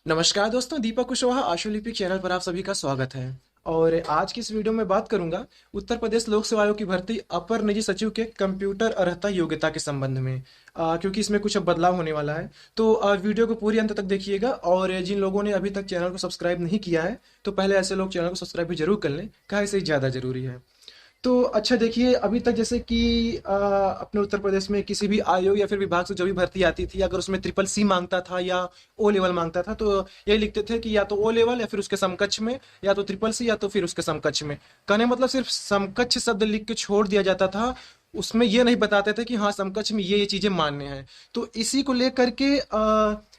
नमस्कार दोस्तों, दीपक कुशवाहा आशुलिपिक चैनल पर आप सभी का स्वागत है। और आज की इस वीडियो में बात करूंगा उत्तर प्रदेश लोक सेवा आयोग की भर्ती अपर निजी सचिव के कंप्यूटर अर्हता योग्यता के संबंध में, क्योंकि इसमें कुछ अब बदलाव होने वाला है। तो वीडियो को पूरी अंत तक देखिएगा। और जिन लोगों ने अभी तक चैनल को सब्सक्राइब नहीं किया है तो पहले ऐसे लोग चैनल को सब्सक्राइब भी जरूर कर लें, काहे से ज़्यादा जरूरी है। तो अच्छा देखिए, अभी तक जैसे कि अपने उत्तर प्रदेश में किसी भी आयोग या फिर विभाग से जो भी भर्ती आती थी, अगर उसमें ट्रिपल सी मांगता था या ओ लेवल मांगता था तो यही लिखते थे कि या तो ओ लेवल या फिर उसके समकक्ष में, या तो ट्रिपल सी या तो फिर उसके समकक्ष में। कहने मतलब सिर्फ समकक्ष शब्द लिख के छोड़ दिया जाता था, उसमें ये नहीं बताते थे कि हाँ समकक्ष में ये चीजें मान्य हैं। तो इसी को लेकर के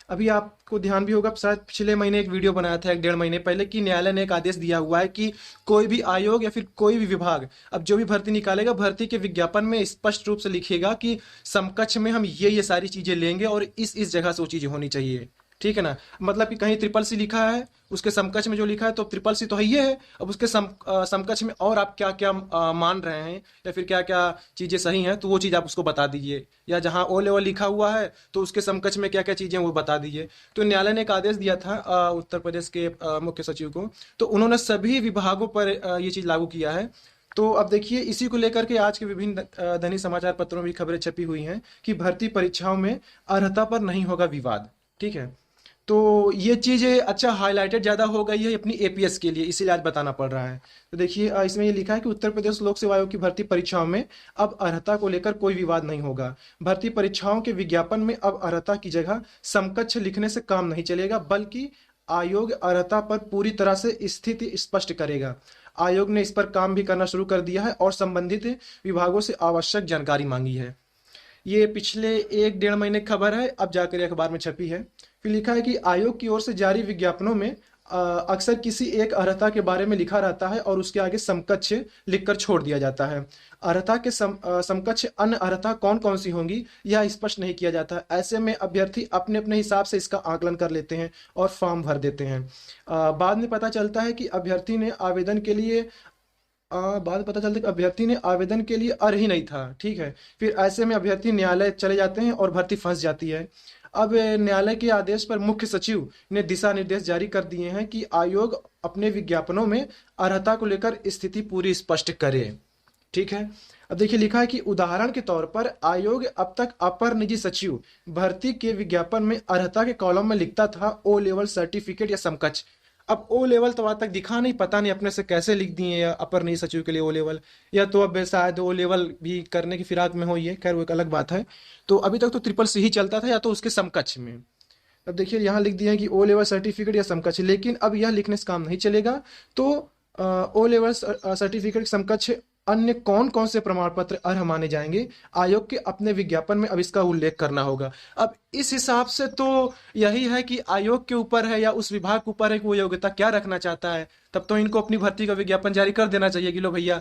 अभी आपको ध्यान भी होगा, शायद पिछले महीने एक वीडियो बनाया था 1 डेढ़ महीने पहले, कि न्यायालय ने एक आदेश दिया हुआ है कि कोई भी आयोग या फिर कोई भी विभाग अब जो भी भर्ती निकालेगा, भर्ती के विज्ञापन में स्पष्ट रूप से लिखेगा कि समकक्ष में हम ये सारी चीजें लेंगे और इस जगह से वो चीजें होनी चाहिए। ठीक है ना। मतलब कि कहीं ट्रिपल सी लिखा है, उसके समकक्ष में जो लिखा है तो ट्रिपल सी तो है ये है, अब उसके समकक्ष में और आप क्या क्या मान रहे हैं या फिर क्या क्या चीजें सही हैं तो वो चीज आप उसको बता दीजिए। या जहां ओ लेवल लिखा हुआ है तो उसके समकक्ष में क्या क्या चीजें वो बता दीजिए। तो न्यायालय ने एक आदेश दिया था उत्तर प्रदेश के मुख्य सचिव को, तो उन्होंने सभी विभागों पर ये चीज लागू किया है। तो अब देखिए, इसी को लेकर के आज के विभिन्न दैनिक समाचार पत्रों में भी खबरें छपी हुई हैं कि भर्ती परीक्षाओं में अर्हता पर नहीं होगा विवाद। ठीक है। तो ये चीज़ें अच्छा हाईलाइटेड ज़्यादा हो गई है अपनी एपीएस के लिए, इसीलिए आज बताना पड़ रहा है। तो देखिए, इसमें ये लिखा है कि उत्तर प्रदेश लोक सेवा आयोग की भर्ती परीक्षाओं में अब अर्हता को लेकर कोई विवाद नहीं होगा। भर्ती परीक्षाओं के विज्ञापन में अब अर्हता की जगह समकक्ष लिखने से काम नहीं चलेगा, बल्कि आयोग अर्हता पर पूरी तरह से स्थिति स्पष्ट करेगा। आयोग ने इस पर काम भी करना शुरू कर दिया है और संबंधित विभागों से आवश्यक जानकारी मांगी है। ये पिछले 1 डेढ़ महीने की खबर है, अब जाकर अखबार में छपी है। फिर लिखा है कि आयोग की ओर से जारी विज्ञापनों में अक्सर किसी एक अर्हता के बारे में लिखा रहता है और उसके आगे समकक्ष लिखकर छोड़ दिया जाता है। अर्हता के समकक्ष अन्य अर्हता कौन कौन सी होंगी यह स्पष्ट नहीं किया जाता। ऐसे में अभ्यर्थी अपने अपने हिसाब से इसका आकलन कर लेते हैं और फॉर्म भर देते हैं। बाद में पता चलता है कि अभ्यर्थी ने आवेदन के लिए बाद में पता चलता है कि अभ्यर्थी ने आवेदन के लिए अर्ह ही नहीं था। ठीक है। फिर ऐसे में अभ्यर्थी न्यायालय चले जाते हैं और भर्ती फंस जाती है। अब न्यायालय के आदेश पर मुख्य सचिव ने दिशा निर्देश जारी कर दिए हैं कि आयोग अपने विज्ञापनों में अर्हता को लेकर स्थिति पूरी स्पष्ट करे। ठीक है। अब देखिए, लिखा है कि उदाहरण के तौर पर आयोग अब तक अपर निजी सचिव भर्ती के विज्ञापन में अर्हता के कॉलम में लिखता था ओ लेवल सर्टिफिकेट या समकक्ष। अब ओ लेवल तो आज तक दिखा नहीं, पता नहीं अपने से कैसे लिख दिए या अपर निजी सचिव के लिए ओ लेवल, या तो अब शायद ओ लेवल भी करने की फिराक में हो, ये खैर वो एक अलग बात है। तो अभी तक तो ट्रिपल सी ही चलता था या तो उसके समकक्ष में। अब देखिए, यहाँ लिख दिया है कि ओ लेवल सर्टिफिकेट या समकक्ष, लेकिन अब यह लिखने से काम नहीं चलेगा। तो ओ लेवल सर्टिफिकेट समकक्ष अन्य कौन कौन से प्रमाण पत्र अर्ह माने जाएंगे, आयोग के अपने विज्ञापन में अब इसका उल्लेख करना होगा। अब इस हिसाब से तो यही है कि आयोग के ऊपर है या उस विभाग के ऊपर है कि वो योग्यता क्या रखना चाहता है। तब तो इनको अपनी भर्ती का विज्ञापन जारी कर देना चाहिए कि लो भैया,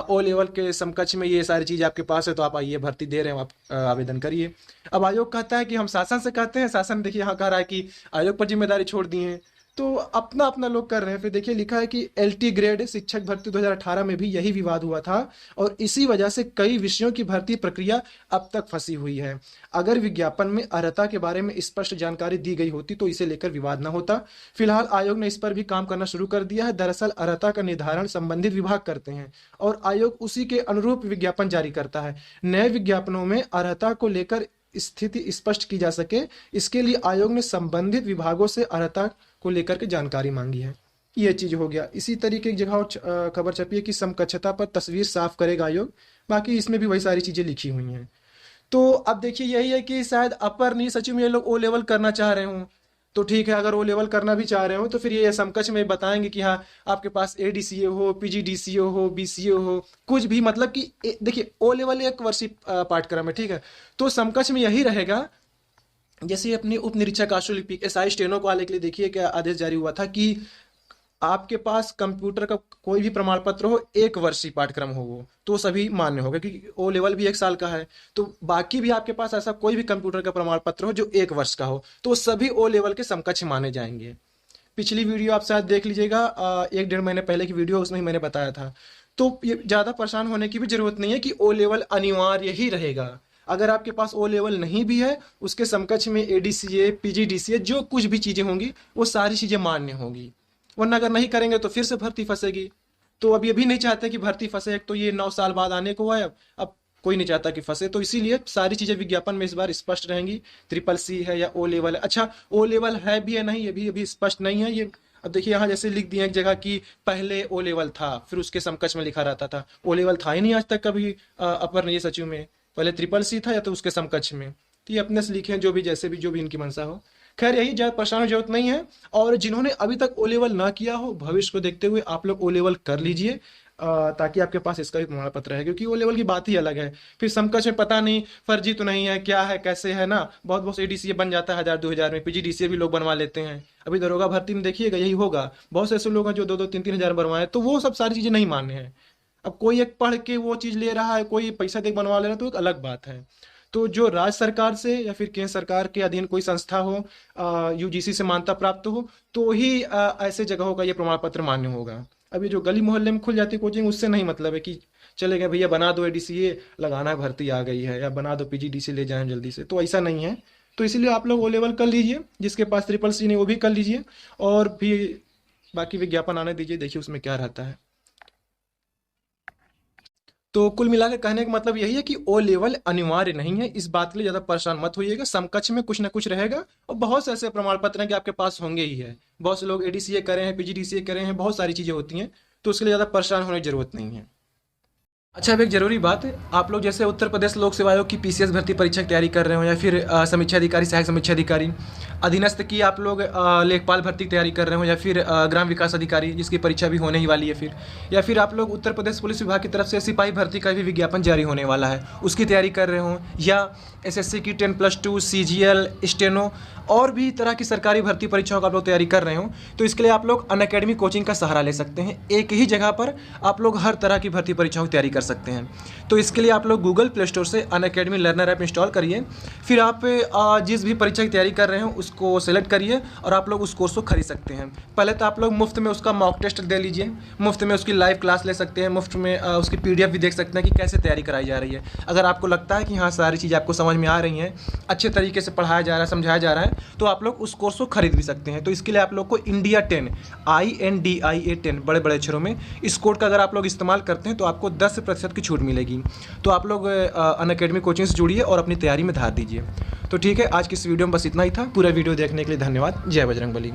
ओ लेवल के समकक्ष में ये सारी चीज आपके पास है तो आप आइए, भर्ती दे रहे हो आप, आवेदन करिए। अब आयोग कहता है कि हम शासन से कहते हैं, शासन देखिए यहाँ कह रहा है कि आयोग पर जिम्मेदारी छोड़ दी है। तो अपना अपना लोग कर रहे हैं। फिर देखिए, लिखा है कि एलटी ग्रेड शिक्षक भर्ती 2018 में भी यही विवाद हुआ था और इसी वजह से कई विषयों की भर्ती प्रक्रिया अब तक फंसी हुई है। अगर विज्ञापन में अर्हता के बारे में स्पष्ट जानकारी दी गई होती तो इसे लेकर विवाद न होता। फिलहाल आयोग ने इस पर भी काम करना शुरू कर दिया है। दरअसल अर्हता का निर्धारण संबंधित विभाग करते हैं और आयोग उसी के अनुरूप विज्ञापन जारी करता है। नए विज्ञापनों में अर्हता को लेकर स्थिति स्पष्ट की जा सके, इसके लिए आयोग ने संबंधित विभागों से अर्हता को लेकर के जानकारी मांगी है। ये चीज हो गया। इसी तरीके की जगह और खबर छपी है कि समकक्षता पर तस्वीर साफ करेगा आयोग। बाकी इसमें भी वही सारी चीजें लिखी हुई हैं। तो अब देखिए, यही है कि शायद अपर निजी सचिव में ये लोग ओ लेवल करना चाह रहे हूँ तो ठीक है। अगर ओ लेवल करना भी चाह रहे हो तो फिर ये समकक्ष में बताएंगे कि हाँ आपके पास एडीसीए हो, पीजीडीसीए हो, बीसीए हो, कुछ भी, मतलब कि देखिए ओ लेवल एक वर्षीय पाठ्यक्रम है। ठीक है। तो समकक्ष में यही रहेगा। जैसे अपने उप निरीक्षक आशुलिपिक एसआई स्टेनो को वाले के लिए देखिए क्या आदेश जारी हुआ था कि आपके पास कंप्यूटर का कोई भी प्रमाण पत्र हो, 1 वर्षीय पाठ्यक्रम हो वो, तो सभी मान्य होगा, क्योंकि ओ लेवल भी 1 साल का है। तो बाकी भी आपके पास ऐसा कोई भी कंप्यूटर का प्रमाण पत्र हो जो 1 वर्ष का हो तो सभी ओ लेवल के समकक्ष माने जाएंगे। पिछली वीडियो आप शायद देख लीजिएगा, 1 डेढ़ महीने पहले की वीडियो, उसमें ही मैंने बताया था। तो ये ज्यादा परेशान होने की भी जरूरत नहीं है कि ओ लेवल अनिवार्य ही रहेगा। अगर आपके पास ओ लेवल नहीं भी है, उसके समकक्ष में एडीसीए, पीजीडीसीए, जो कुछ भी चीज़ें होंगी वो सारी चीज़ें मान्य होंगी। वरना अगर नहीं करेंगे तो फिर से भर्ती फंसेगी। तो अभी अभी नहीं चाहते कि भर्ती फंसे, एक तो ये 9 साल बाद आने को है, अब कोई नहीं चाहता कि फंसे, तो इसीलिए सारी चीजें विज्ञापन में इस बार स्पष्ट रहेंगी। ट्रिपल सी है या ओ लेवल है। अच्छा, ओ लेवल है भी या नहीं, ये भी अभी स्पष्ट नहीं है। ये अब देखिए यहाँ जैसे लिख दिए एक जगह कि पहले ओ लेवल था, फिर उसके समकक्ष में लिखा रहता था। ओ लेवल था ही नहीं आज तक कभी अपर निजी सचिव में, पहले ट्रिपल सी था या तो उसके समकक्ष में। तो ये अपने से लिखे हैं, जो भी जैसे भी जो भी इनकी मंशा हो। खैर यही, ज़्यादा परेशान की जरूरत नहीं है। और जिन्होंने अभी तक ओ लेवल ना किया हो, भविष्य को देखते हुए आप लोग ओ लेवल कर लीजिए, ताकि आपके पास इसका भी प्रमाण पत्र है, क्योंकि ओ लेवल की बात ही अलग है। फिर समकक्ष में पता नहीं फर्जी तो नहीं है, क्या है कैसे है ना। बहुत बहुत एडीसीए बन जाता है 1000-2000 में, पीजीडीसीए भी लोग बनवा लेते हैं। अभी दरोगा भर्ती में देखिएगा यही होगा, बहुत से ऐसे लोग हैं जो 2-2, 3-3 हजार बनवाए, तो वो सब सारी चीजें नहीं मान्य है। अब कोई एक पढ़ के वो चीज ले रहा है, कोई पैसा दे के बनवा ले रहा है, तो एक अलग बात है। तो जो राज्य सरकार से या फिर केंद्र सरकार के अधीन कोई संस्था हो, यूजीसी से मान्यता प्राप्त हो, तो ही ऐसे जगहों का ये प्रमाण पत्र मान्य होगा। अभी जो गली मोहल्ले में खुल जाती कोचिंग, उससे नहीं मतलब है कि चले गए भैया बना दो एडीसीए, लगाना है भर्ती आ गई है, या बना दो पीजीडीसी ले जाएं जल्दी से, तो ऐसा नहीं है। तो इसीलिए आप लोग ओ लेवल कर लीजिए, जिसके पास ट्रिपल सी नहीं वो भी कर लीजिए, और भी बाकी विज्ञापन आने दीजिए, देखिए उसमें क्या रहता है। तो कुल मिला के कहने का मतलब यही है कि ओ लेवल अनिवार्य नहीं है, इस बात के लिए ज़्यादा परेशान मत होइएगा। समकक्ष में कुछ ना कुछ रहेगा, और बहुत से ऐसे प्रमाण पत्र हैं कि आपके पास होंगे ही है। बहुत से लोग एडीसीए करे हैं, पीजीडीसीए करे हैं, बहुत सारी चीज़ें होती हैं, तो उसके लिए ज़्यादा परेशान होने की जरूरत नहीं है। अच्छा, अब एक जरूरी बात है, आप लोग जैसे उत्तर प्रदेश लोक सेवा आयोग की पीसीएस भर्ती परीक्षा की तैयारी कर रहे हो, या फिर समीक्षा अधिकारी, सहायक समीक्षा अधिकारी, अधीनस्थ की आप लोग लेखपाल भर्ती की तैयारी कर रहे हो, या फिर ग्राम विकास अधिकारी जिसकी परीक्षा भी होने ही वाली है, फिर या फिर आप लोग उत्तर प्रदेश पुलिस विभाग की तरफ से सिपाही भर्ती का भी विज्ञापन जारी होने वाला है, उसकी तैयारी कर रहे हो, या एसएससी की 10+2, सीजीएल, स्टेनो और भी तरह की सरकारी भर्ती परीक्षाओं का आप लोग तैयारी कर रहे हो, तो इसके लिए आप लोग अनअकैडमी कोचिंग का सहारा ले सकते हैं। एक ही जगह पर आप लोग हर तरह की भर्ती परीक्षाओं की तैयारी कर सकते हैं। तो इसके लिए आप लोग गूगल प्ले स्टोर से अनअकैडमी लर्नर ऐप इंस्टॉल करिए, फिर आप जिस भी परीक्षा की तैयारी कर रहे हो उसको सेलेक्ट करिए, और आप लोग उस कोर्स को खरीद सकते हैं। पहले तो आप लोग मुफ्त में उसका मॉक टेस्ट दे लीजिए, मुफ्त में उसकी लाइव क्लास ले सकते हैं, मुफ्त में उसकी पीडीएफ भी देख सकते हैं कि कैसे तैयारी कराई जा रही है। अगर आपको लगता है कि हाँ सारी चीज़ आपको समझ में आ रही हैं, अच्छे तरीके से पढ़ाया जा रहा है, समझाया जा रहा है, तो आप लोग उस कोर्स को खरीद भी सकते हैं। तो इसके लिए आप लोग को इंडिया 10, INDIA 10 बड़े बड़े अक्षरों में, इस कोड का अगर आप लोग इस्तेमाल करते हैं तो आपको 10% की छूट मिलेगी। तो आप लोग अनअकैडमी कोचिंग से जुड़िए और अपनी तैयारी में धार दीजिए। तो ठीक है, आज की इस वीडियो में बस इतना ही था। पूरा वीडियो देखने के लिए धन्यवाद। जय बजरंगबली।